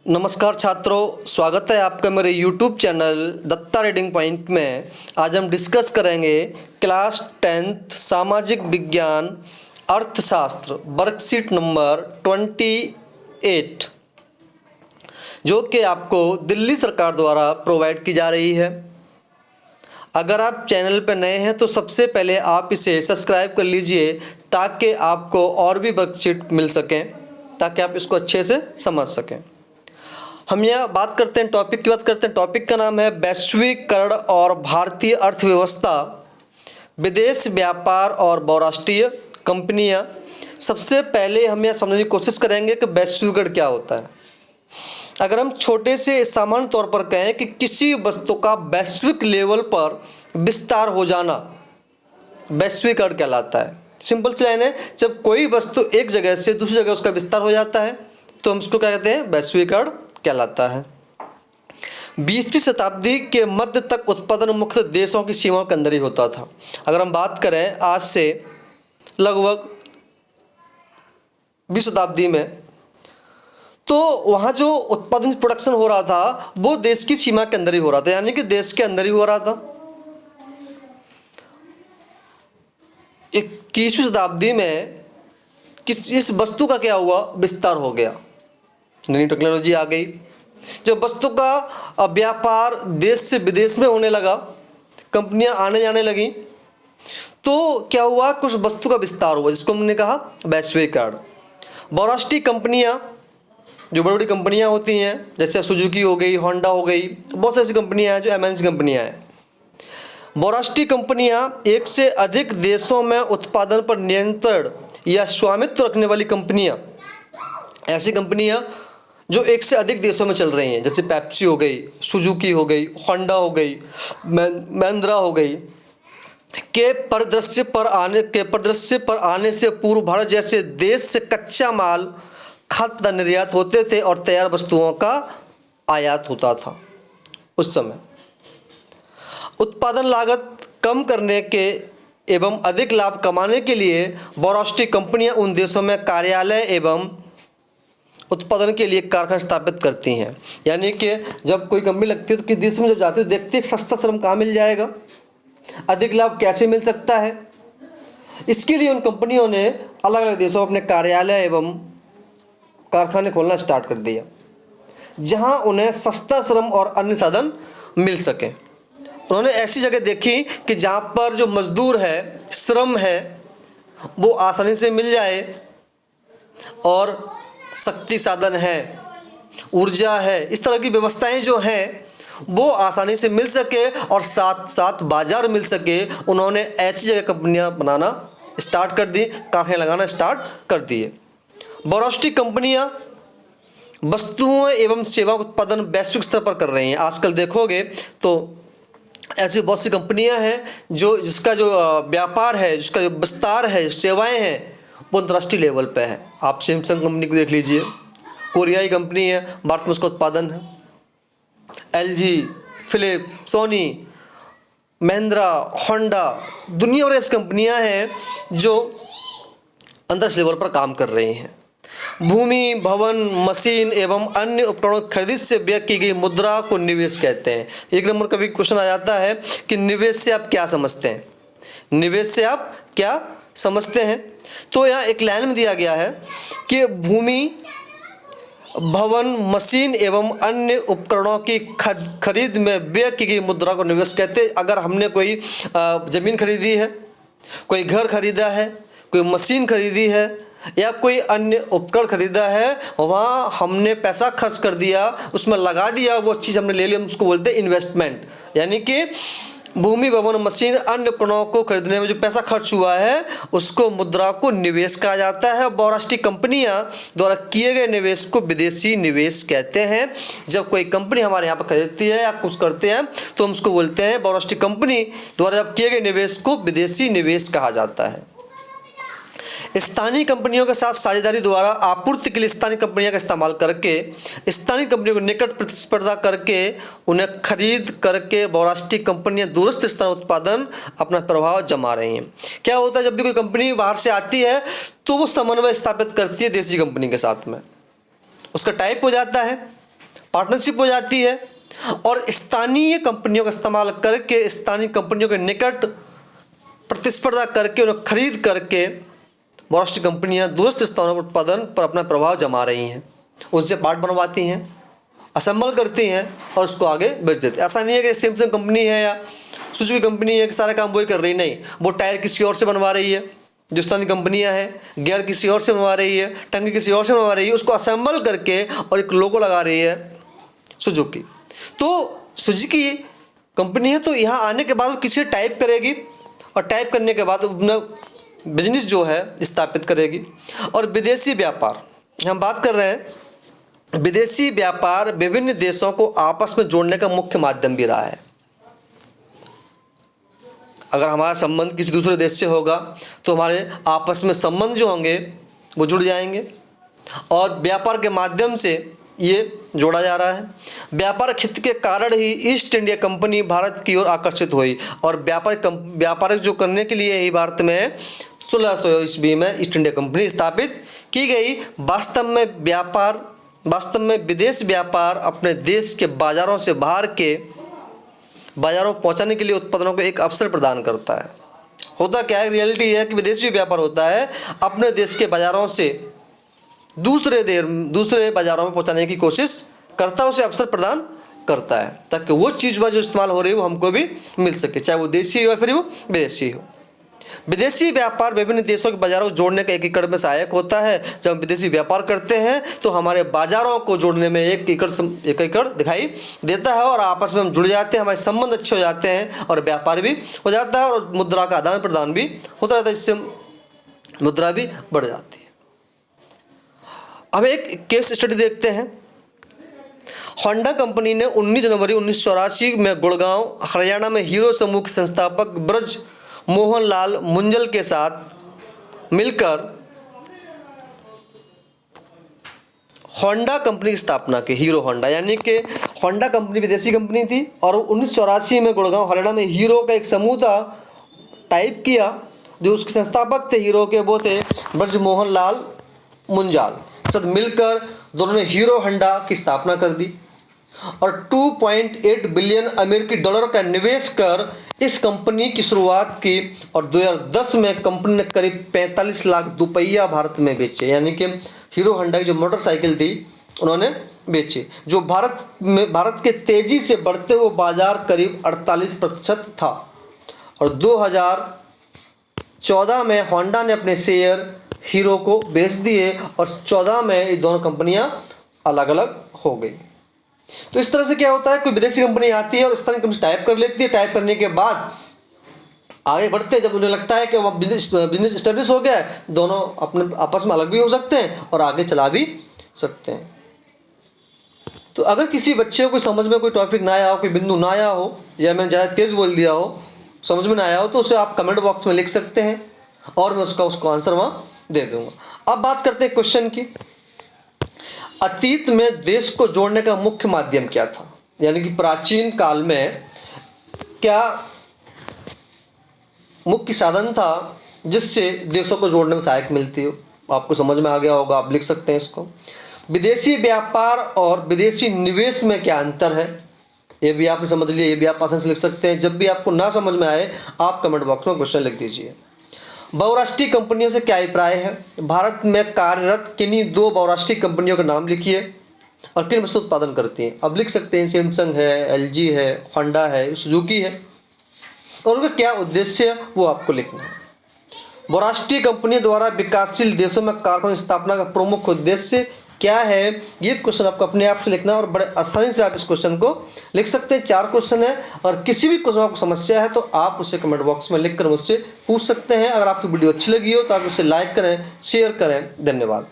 नमस्कार छात्रों, स्वागत है आपका मेरे YouTube channel Datta reading point में। आज हम डिस्कस करेंगे क्लास 10th सामाजिक विज्ञान अर्थशास्त्र वर्कशीट नंबर 28 जो कि आपको दिल्ली सरकार द्वारा प्रोवाइड की जा रही है। अगर आप चैनल पर नए हैं तो सबसे पहले आप इसे सब्सक्राइब कर लीजिए ताकि आपको और भी वर्कशीट मिल सकें, ताकि आप इसको अच्छे से समझ सकें। हम यह बात करते हैं, टॉपिक की बात करते हैं। टॉपिक का नाम है वैश्वीकरण और भारतीय अर्थव्यवस्था, विदेश व्यापार और बहुराष्ट्रीय कंपनियां। सबसे पहले हम यह समझने की कोशिश करेंगे कि वैश्वीकरण क्या होता है। अगर हम छोटे से सामान्य तौर पर कहें कि किसी वस्तु का वैश्विक लेवल पर विस्तार हो जाना वैश्वीकरण कहलाता है। सिंपल सी लाइन है, जब कोई वस्तु एक जगह से दूसरी जगह उसका विस्तार हो जाता है तो हम उसको क्या कहते हैं, वैश्वीकरण कहलाता है। 20वीं शताब्दी के मध्य तक उत्पादन मुख्य देशों की सीमाओं के अंदर ही होता था। अगर हम बात करें आज से लगभग 20 शताब्दी में, तो वहाँ जो उत्पादन प्रोडक्शन हो रहा था वो देश की सीमा के अंदर ही हो रहा था, यानी कि देश के अंदर ही हो रहा था। 21वीं शताब्दी में इस वस्तु का क्या हुआ, विस्तार हो गया, नई टेक्नोलॉजी आ गई। जब वस्तु का व्यापार देश से विदेश में होने लगा, कंपनियां आने जाने लगी, तो क्या हुआ, कुछ वस्तु का विस्तार हुआ जिसको हमने कहा वैश्वीकरण। बहुराष्ट्रीय कंपनियां, जो बड़ी बड़ी कंपनियां होती हैं जैसे सुजुकी हो गई, होंडा हो गई, बहुत सी ऐसी कंपनियां हैं जो एमएनसी कंपनियां हैं। बहुराष्ट्रीय कंपनियां एक से अधिक देशों में उत्पादन पर नियंत्रण या स्वामित्व रखने वाली कंपनियां, ऐसी कंपनियां जो एक से अधिक देशों में चल रही हैं, जैसे पेप्सी हो गई, सुजुकी हो गई, होंडा हो गई, महिंद्रा हो गई, के परिदृश्य पर आने से पूर्व भारत जैसे देश से कच्चा माल खाद्य निर्यात होते थे और तैयार वस्तुओं का आयात होता था। उस समय उत्पादन लागत कम करने के एवं अधिक लाभ कमाने के लिए बहुराष्ट्रीय कंपनियां उन देशों में कार्यालय एवं उत्पादन के लिए कारखाना स्थापित करती हैं। यानी कि जब कोई कंपनी लगती है तो किस देश में जब जाती है तो देखती है सस्ता श्रम कहाँ मिल जाएगा, अधिक लाभ कैसे मिल सकता है। इसके लिए उन कंपनियों ने अलग अलग देशों में अपने कार्यालय एवं कारखाने खोलना स्टार्ट कर दिया, जहां उन्हें सस्ता श्रम और अन्य साधन मिल सके। उन्होंने ऐसी जगह देखी कि जहाँ पर जो मजदूर है, श्रम है, वो आसानी से मिल जाए और शक्ति साधन है, ऊर्जा है, इस तरह की व्यवस्थाएं जो हैं वो आसानी से मिल सके और साथ साथ बाजार मिल सके। उन्होंने ऐसी जगह कंपनियां बनाना स्टार्ट कर दी, कारखाने लगाना स्टार्ट कर दिए। बहुराष्ट्रीय कंपनियां वस्तुओं एवं सेवाओं का उत्पादन वैश्विक स्तर पर कर रही हैं। आजकल देखोगे तो ऐसी बहुत सी कंपनियां हैं जिसका जो व्यापार है, जिसका जो विस्तार है, सेवाएं हैं, वो अंतर्राष्ट्रीय लेवल पे है। आप सैमसंग कंपनी को देख लीजिए, कोरियाई कंपनी है, भारत में उसका उत्पादन है। LG, Philip, Sony, Mahindra, Honda, दुनिया भर ऐसी कंपनियां हैं जो अंतर्राष्ट्रीय लेवल पर काम कर रही हैं। भूमि, भवन, मशीन एवं अन्य उपकरणों की खरीद से व्यय की गई मुद्रा को निवेश कहते हैं। एक नंबर का भी क्वेश्चन आ जाता है कि निवेश से आप क्या समझते हैं, निवेश से आप क्या समझते हैं। तो यहाँ एक लाइन में दिया गया है कि भूमि, भवन, मशीन एवं अन्य उपकरणों की खरीद में व्यय की गई मुद्रा को निवेश कहते हैं। अगर हमने कोई ज़मीन खरीदी है, कोई घर खरीदा है, कोई मशीन खरीदी है या कोई अन्य उपकरण खरीदा है, वहाँ हमने पैसा खर्च कर दिया, उसमें लगा दिया, वो चीज़ हमने ले ली, हम उसको बोलते हैं इन्वेस्टमेंट। यानी कि भूमि, भवन, मशीन, अन्य उपकरणों को खरीदने में जो पैसा खर्च हुआ है उसको मुद्रा को निवेश कहा जाता है। बहुराष्ट्रीय कंपनियां द्वारा किए गए निवेश को विदेशी निवेश कहते हैं। जब कोई कंपनी हमारे यहाँ पर खरीदती है या कुछ करते हैं तो हम उसको बोलते हैं, बहुराष्ट्रीय कंपनी द्वारा जब किए गए निवेश को विदेशी निवेश कहा जाता है। स्थानीय कंपनियों के साथ साझेदारी द्वारा आपूर्ति के लिए स्थानीय कंपनियों का इस्तेमाल करके, स्थानीय कंपनियों को निकट प्रतिस्पर्धा करके, उन्हें खरीद करके बहुराष्ट्रीय कंपनियां दूरस्थ स्तर उत्पादन अपना प्रभाव जमा रही हैं। क्या होता है, जब भी कोई कंपनी बाहर से आती है तो वो समन्वय स्थापित करती है देसी कंपनी के साथ में, उसका टाइप हो जाता है पार्टनरशिप हो जाती है और स्थानीय कंपनियों का इस्तेमाल करके, स्थानीय कंपनियों के निकट प्रतिस्पर्धा करके, उन्हें खरीद करके बहुराष्ट्रीय कंपनियां दूरस्थ स्थानों पर उत्पादन पर अपना प्रभाव जमा रही हैं। उनसे पार्ट बनवाती हैं, असेंबल करती हैं और उसको आगे बेच देते हैं। ऐसा नहीं है कि सैमसंग कंपनी है या सुजुकी कंपनी है कि सारा काम वही कर रही, नहीं, वो टायर किसी और से बनवा रही है, जो स्थानीय कंपनियां हैं, गियर किसी और से बनवा रही है, टंकी किसी और से बनवा रही है, उसको असेंबल करके और एक लोगो लगा रही है सुजुकी। तो सुजुकी कंपनी है, तो यहाँ आने के बाद वो किसी से टाइप करेगी और टाइप करने के बाद अपना बिजनेस जो है स्थापित करेगी। और विदेशी व्यापार, हम बात कर रहे हैं, विदेशी व्यापार विभिन्न देशों को आपस में जोड़ने का मुख्य माध्यम भी रहा है। अगर हमारा संबंध किसी दूसरे देश से होगा तो हमारे आपस में संबंध जो होंगे वो जुड़ जाएंगे और व्यापार के माध्यम से ये जोड़ा जा रहा है। व्यापार हित के कारण ही ईस्ट इंडिया कंपनी भारत की ओर आकर्षित हुई और व्यापार जो करने के लिए ही भारत में 1600 ईस्वी में ईस्ट इंडिया कंपनी स्थापित की गई। वास्तव में विदेश व्यापार अपने देश के बाज़ारों से बाहर के बाज़ारों पहुंचाने के लिए उत्पादनों को एक अवसर प्रदान करता है। होता क्या है, रियलिटी है कि विदेशी व्यापार होता है अपने देश के बाज़ारों से दूसरे बाज़ारों में पहुंचाने की कोशिश करता है, उसे अवसर प्रदान करता है ताकि वो चीज़ जो इस्तेमाल हो रही है वो हमको भी मिल सके, चाहे वो देशी हो या फिर वो विदेशी हो। विदेशी व्यापार विभिन्न देशों के बाज़ारों को जोड़ने का एकीकरण में सहायक होता है। जब हम विदेशी व्यापार करते हैं तो हमारे बाज़ारों को जोड़ने में एक एकड़ दिखाई देता है और आपस में हम जुड़ जाते हैं, हमारे संबंध अच्छे हो जाते हैं और व्यापार भी हो जाता है और मुद्रा का आदान प्रदान भी होता रहता है, जिससे मुद्रा भी बढ़ जाती है। अब एक केस स्टडी देखते हैं। होंडा कंपनी ने 19 जनवरी 1984 में गुड़गांव हरियाणा में हीरो समूह के संस्थापक ब्रज मोहन लाल मुंजल के साथ मिलकर होंडा कंपनी की स्थापना की। हीरो होंडा, यानी कि होंडा कंपनी विदेशी कंपनी थी और 1984 में गुड़गांव हरियाणा में हीरो का एक समूह था टाइप किया। जो उसके संस्थापक थे हीरो के वो थे ब्रज मोहन लाल मुंजाल। साथ मिलकर दोनों ने हीरो होंडा की स्थापना कर दी और 2.8 बिलियन अमेरिकी डॉलर का निवेश कर इस कंपनी की शुरुआत की और 2010 में कंपनी ने करीब 45 लाख दुपहिया भारत में बेचे, यानी कि हीरो होंडा की जो मोटरसाइकिल थी उन्होंने बेची, जो भारत के तेजी से बढ़ते हुए बाजार करीब 48% था। और 2014 में होंडा ने अपने शेयर हीरो को बेच दिए और 14 में ये दोनों कंपनियां अलग अलग हो गई। तो इस तरह से क्या होता है, कोई विदेशी कंपनी आती है और इस तरह की कंपनी टाइप कर लेती है। टाइप करने के बाद आगे बढ़ते हैं, जब उन्हें लगता है कि वह बिजनेस एस्टेब्लिश हो गया है, दोनों अपने आपस में अलग भी हो सकते हैं और आगे चला भी सकते हैं। तो अगर किसी बच्चे को समझ में कोई टॉपिक ना आया हो, कोई बिंदु ना आया हो या मैंने ज़्यादा तेज़ बोल दिया हो, समझ में ना आया हो, तो उसे आप कमेंट बॉक्स में लिख सकते हैं और मैं उसको आंसर वहाँ दे दूंगा। अब बात करते हैं क्वेश्चन की। अतीत में देश को जोड़ने का मुख्य माध्यम क्या था, यानी कि प्राचीन काल में क्या मुख्य साधन था जिससे देशों को जोड़ने में सहायक मिलती हो। आपको समझ में आ गया होगा, आप लिख सकते हैं इसको। विदेशी व्यापार और विदेशी निवेश में क्या अंतर है, ये भी आपने समझ लिया, ये भी आप आसानी से लिख सकते हैं। जब भी आपको ना समझ में आए आप कमेंट बॉक्स में क्वेश्चन लिख दीजिए। बहुराष्ट्रीय कंपनियों से क्या अभिप्राय है, भारत में कार्यरत किन्हीं 2 बहुराष्ट्रीय कंपनियों के नाम लिखिए और किन वस्तु उत्पादन करती हैं। अब लिख सकते हैं सैमसंग है, एलजी है, होंडा है, सुजुकी है और उनका क्या उद्देश्य है वो आपको लिखना है। बहुराष्ट्रीय कंपनियों द्वारा विकासशील देशों में कारखानों की स्थापना का प्रमुख उद्देश्य क्या है, ये क्वेश्चन आपको अपने आप से लिखना है और बड़े आसानी से आप इस क्वेश्चन को लिख सकते हैं। 4 क्वेश्चन है और किसी भी क्वेश्चन आपको समस्या है तो आप उसे कमेंट बॉक्स में लिखकर मुझसे पूछ सकते हैं। अगर आपकी वीडियो अच्छी लगी हो तो आप उसे लाइक करें, शेयर करें। धन्यवाद।